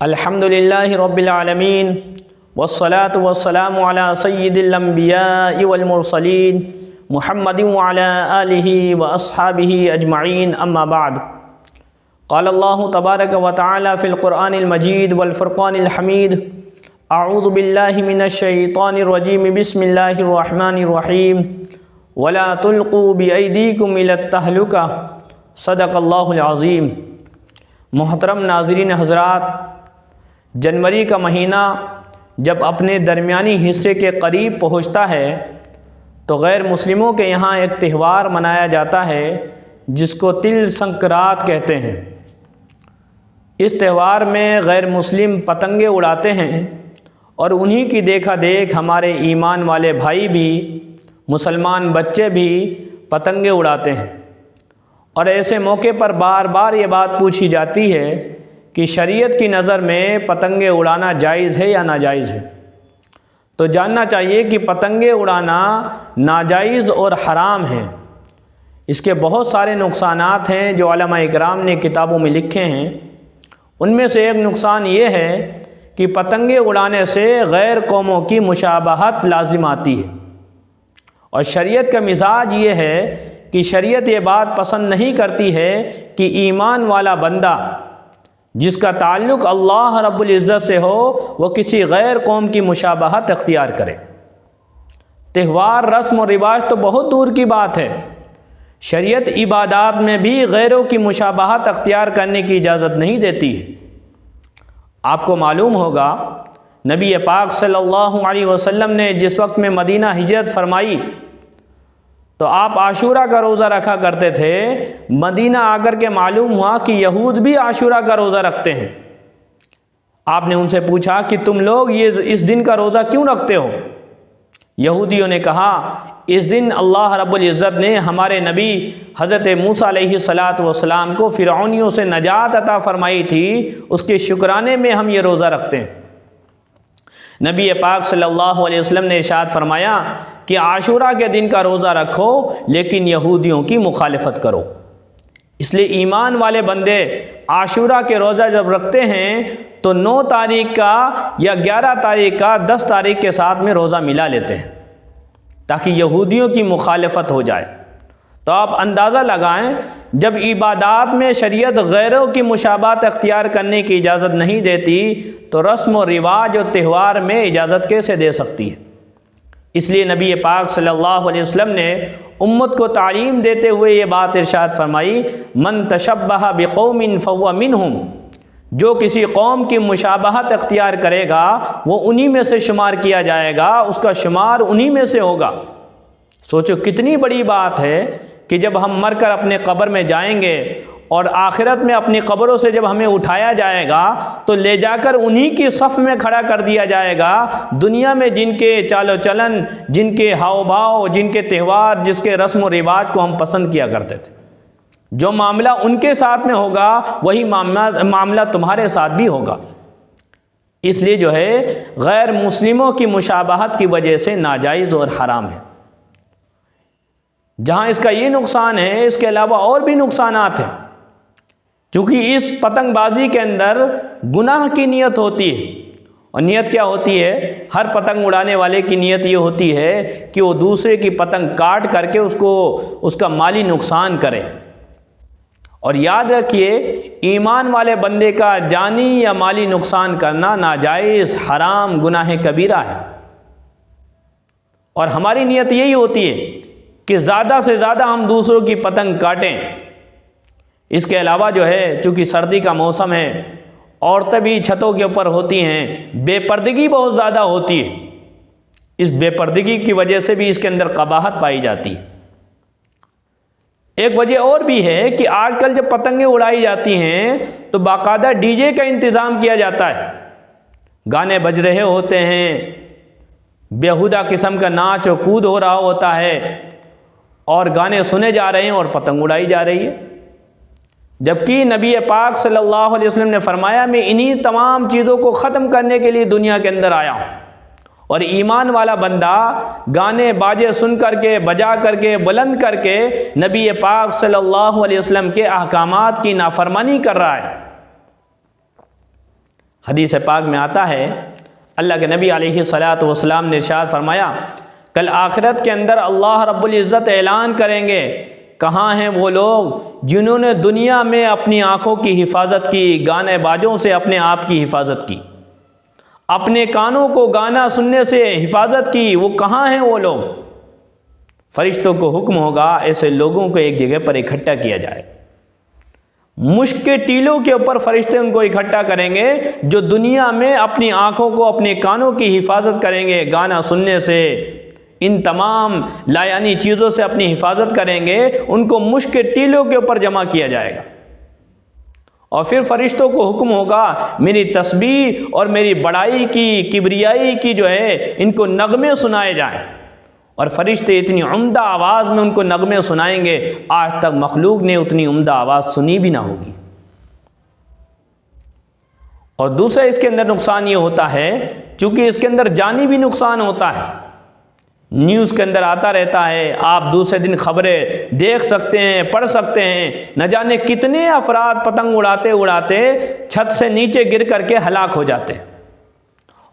الحمد للہ رب العالمین والصلاة والسلام علی سید الانبیاء والمرسلین محمد وعلی آلہ واصحابہ اجمعین اما بعد قال اللہ تبارک و تعالی فی القرآن المجید والفرقان الحمید اعوذ باللہ من الشیطان الرجیم بسم اللہ الرحمن الرحیم ولا تلقوا بایدیکم الی التہلکہ صدق اللہ العظیم۔ محترم ناظرین حضرات، جنوری کا مہینہ جب اپنے درمیانی حصے کے قریب پہنچتا ہے تو غیر مسلموں کے یہاں ایک تہوار منایا جاتا ہے جس کو تل سنکرات کہتے ہیں۔ اس تہوار میں غیر مسلم پتنگیں اڑاتے ہیں اور انہی کی دیکھا دیکھ ہمارے ایمان والے بھائی بھی، مسلمان بچے بھی پتنگیں اڑاتے ہیں، اور ایسے موقع پر بار بار یہ بات پوچھی جاتی ہے کہ شریعت کی نظر میں پتنگیں اڑانا جائز ہے یا ناجائز ہے؟ تو جاننا چاہیے کہ پتنگیں اڑانا ناجائز اور حرام ہیں۔ اس کے بہت سارے نقصانات ہیں جو علماء اکرام نے کتابوں میں لکھے ہیں۔ ان میں سے ایک نقصان یہ ہے کہ پتنگیں اڑانے سے غیر قوموں کی مشابہت لازم آتی ہے، اور شریعت کا مزاج یہ ہے کہ شریعت یہ بات پسند نہیں کرتی ہے کہ ایمان والا بندہ جس کا تعلق اللہ رب العزت سے ہو وہ کسی غیر قوم کی مشابہت اختیار کرے۔ تہوار، رسم و رواج تو بہت دور کی بات ہے، شریعت عبادات میں بھی غیروں کی مشابہت اختیار کرنے کی اجازت نہیں دیتی ہے۔ آپ کو معلوم ہوگا نبی پاک صلی اللہ علیہ وسلم نے جس وقت میں مدینہ ہجرت فرمائی تو آپ عاشورہ کا روزہ رکھا کرتے تھے۔ مدینہ آ کر کے معلوم ہوا کہ یہود بھی عاشورہ کا روزہ رکھتے ہیں۔ آپ نے ان سے پوچھا کہ تم لوگ اس دن کا روزہ کیوں رکھتے ہو؟ یہودیوں نے کہا اس دن اللہ رب العزت نے ہمارے نبی حضرت موسیٰ علیہ السلام کو فرعونیوں سے نجات عطا فرمائی تھی، اس کے شکرانے میں ہم یہ روزہ رکھتے ہیں۔ نبی پاک صلی اللہ علیہ وسلم نے ارشاد فرمایا کہ عاشورہ کے دن کا روزہ رکھو لیکن یہودیوں کی مخالفت کرو۔ اس لیے ایمان والے بندے عاشورہ کے روزہ جب رکھتے ہیں تو 9 تاریخ کا یا 11 تاریخ کا 10 تاریخ کے ساتھ میں روزہ ملا لیتے ہیں تاکہ یہودیوں کی مخالفت ہو جائے۔ تو آپ اندازہ لگائیں، جب عبادات میں شریعت غیروں کی مشابہت اختیار کرنے کی اجازت نہیں دیتی تو رسم و رواج اور تہوار میں اجازت کیسے دے سکتی ہے؟ اس لیے نبی پاک صلی اللہ علیہ وسلم نے امت کو تعلیم دیتے ہوئے یہ بات ارشاد فرمائی، من تشبہ بقوم فہو منہم، جو کسی قوم کی مشابہت اختیار کرے گا وہ انہی میں سے شمار کیا جائے گا، اس کا شمار انہی میں سے ہوگا۔ سوچو کتنی بڑی بات ہے کہ جب ہم مر کر اپنے قبر میں جائیں گے اور آخرت میں اپنی قبروں سے جب ہمیں اٹھایا جائے گا تو لے جا کر انہی کی صف میں کھڑا کر دیا جائے گا۔ دنیا میں جن کے چال و چلن، جن کے ہاؤ بھاؤ، جن کے تہوار، جس کے رسم و رواج کو ہم پسند کیا کرتے تھے، جو معاملہ ان کے ساتھ میں ہوگا وہی معاملہ تمہارے ساتھ بھی ہوگا۔ اس لیے جو ہے غیر مسلموں کی مشابہت کی وجہ سے ناجائز اور حرام ہے۔ جہاں اس کا یہ نقصان ہے، اس کے علاوہ اور بھی نقصانات ہیں، چونکہ اس پتنگ بازی کے اندر گناہ کی نیت ہوتی ہے۔ اور نیت کیا ہوتی ہے؟ ہر پتنگ اڑانے والے کی نیت یہ ہوتی ہے کہ وہ دوسرے کی پتنگ کاٹ کر کے اس کا مالی نقصان کرے۔ اور یاد رکھیے، ایمان والے بندے کا جانی یا مالی نقصان کرنا ناجائز، حرام، گناہ کبیرہ ہے۔ اور ہماری نیت یہی ہوتی ہے کہ زیادہ سے زیادہ ہم دوسروں کی پتنگ کاٹیں۔ اس کے علاوہ جو ہے چونکہ سردی کا موسم ہے، عورتیں بھی چھتوں کے اوپر ہوتی ہیں، بے پردگی بہت زیادہ ہوتی ہے۔ اس بے پردگی کی وجہ سے بھی اس کے اندر قباحت پائی جاتی ہے۔ ایک وجہ اور بھی ہے کہ آج کل جب پتنگیں اڑائی جاتی ہیں تو باقاعدہ ڈی جے کا انتظام کیا جاتا ہے، گانے بج رہے ہوتے ہیں، بیہودہ قسم کا ناچ و کود ہو رہا ہوتا ہے، اور گانے سنے جا رہے ہیں اور پتنگ اڑائی جا رہی ہے۔ جبکہ نبی پاک صلی اللہ علیہ وسلم نے فرمایا میں انہی تمام چیزوں کو ختم کرنے کے لیے دنیا کے اندر آیا ہوں، اور ایمان والا بندہ گانے باجے سن کر کے، بجا کر کے، بلند کر کے نبی پاک صلی اللہ علیہ وسلم کے احکامات کی نافرمانی کر رہا ہے۔ حدیث پاک میں آتا ہے، اللہ کے نبی علیہ الصلاۃ والسلام نے ارشاد فرمایا، کل آخرت کے اندر اللہ رب العزت اعلان کریں گے، کہاں ہیں وہ لوگ جنہوں نے دنیا میں اپنی آنکھوں کی حفاظت کی، گانے بازوں سے اپنے آپ کی حفاظت کی، اپنے کانوں کو گانا سننے سے حفاظت کی، وہ کہاں ہیں وہ لوگ؟ فرشتوں کو حکم ہوگا ایسے لوگوں کو ایک جگہ پر اکٹھا کیا جائے، مشک کے ٹیلوں کے اوپر فرشتے ان کو اکٹھا کریں گے جو دنیا میں اپنی آنکھوں کو اپنے کانوں کی حفاظت کریں گے، گانا سننے سے، ان تمام لایانی چیزوں سے اپنی حفاظت کریں گے، ان کو مشک کے ٹیلوں کے اوپر جمع کیا جائے گا، اور پھر فرشتوں کو حکم ہوگا میری تسبیح اور میری بڑائی کی، کبریائی کی جو ہے ان کو نغمے سنائے جائیں، اور فرشتے اتنی عمدہ آواز میں ان کو نغمے سنائیں گے، آج تک مخلوق نے اتنی عمدہ آواز سنی بھی نہ ہوگی۔ اور دوسرا اس کے اندر نقصان یہ ہوتا ہے، چونکہ اس کے اندر جانی بھی نقصان ہوتا ہے، نیوز کے اندر آتا رہتا ہے، آپ دوسرے دن خبریں دیکھ سکتے ہیں، پڑھ سکتے ہیں، نہ جانے کتنے افراد پتنگ اڑاتے اڑاتے چھت سے نیچے گر کر کے ہلاک ہو جاتے ہیں،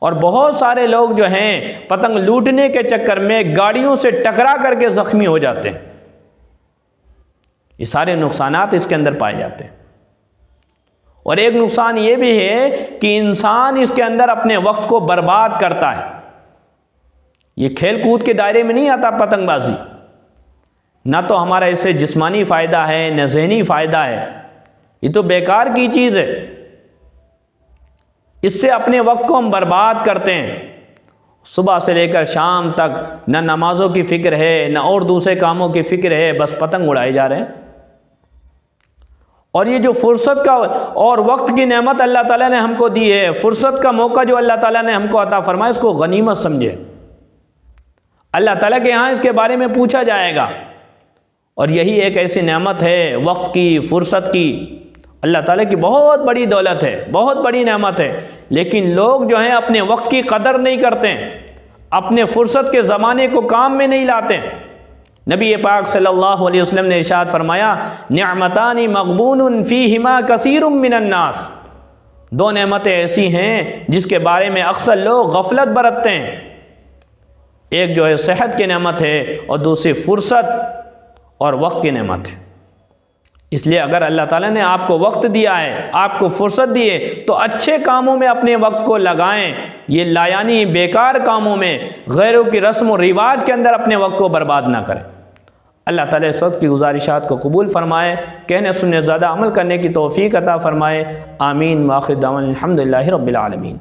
اور بہت سارے لوگ جو ہیں پتنگ لوٹنے کے چکر میں گاڑیوں سے ٹکرا کر کے زخمی ہو جاتے ہیں۔ یہ سارے نقصانات اس کے اندر پائے جاتے ہیں۔ اور ایک نقصان یہ بھی ہے کہ انسان اس کے اندر اپنے وقت کو برباد کرتا ہے۔ یہ کھیل کود کے دائرے میں نہیں آتا پتنگ بازی، نہ تو ہمارا اس سے جسمانی فائدہ ہے نہ ذہنی فائدہ ہے، یہ تو بیکار کی چیز ہے، اس سے اپنے وقت کو ہم برباد کرتے ہیں، صبح سے لے کر شام تک نہ نمازوں کی فکر ہے نہ اور دوسرے کاموں کی فکر ہے، بس پتنگ اڑائے جا رہے ہیں۔ اور یہ جو فرصت کا اور وقت کی نعمت اللہ تعالیٰ نے ہم کو دی ہے، فرصت کا موقع جو اللہ تعالیٰ نے ہم کو عطا فرمایا، اس کو غنیمت سمجھے۔ اللہ تعالیٰ کے ہاں اس کے بارے میں پوچھا جائے گا، اور یہی ایک ایسی نعمت ہے وقت کی، فرصت کی، اللہ تعالیٰ کی بہت بڑی دولت ہے، بہت بڑی نعمت ہے، لیکن لوگ جو ہیں اپنے وقت کی قدر نہیں کرتے ہیں، اپنے فرصت کے زمانے کو کام میں نہیں لاتے ہیں۔ نبی پاک صلی اللہ علیہ وسلم نے ارشاد فرمایا، نعمتان مغبون فیہما کثیر من الناس، دو نعمتیں ایسی ہیں جس کے بارے میں اکثر لوگ غفلت برتتے ہیں، ایک جو ہے صحت کی نعمت ہے اور دوسری فرصت اور وقت کی نعمت ہے۔ اس لیے اگر اللہ تعالیٰ نے آپ کو وقت دیا ہے، آپ کو فرصت دی ہے، تو اچھے کاموں میں اپنے وقت کو لگائیں، یہ لایانی بیکار کاموں میں، غیروں کی رسم و رواج کے اندر اپنے وقت کو برباد نہ کریں۔ اللہ تعالیٰ اس وقت کی گزارشات کو قبول فرمائے، کہنے سننے زیادہ عمل کرنے کی توفیق عطا فرمائے، آمین۔ وآخر دعوانا الحمدللہ رب العالمین۔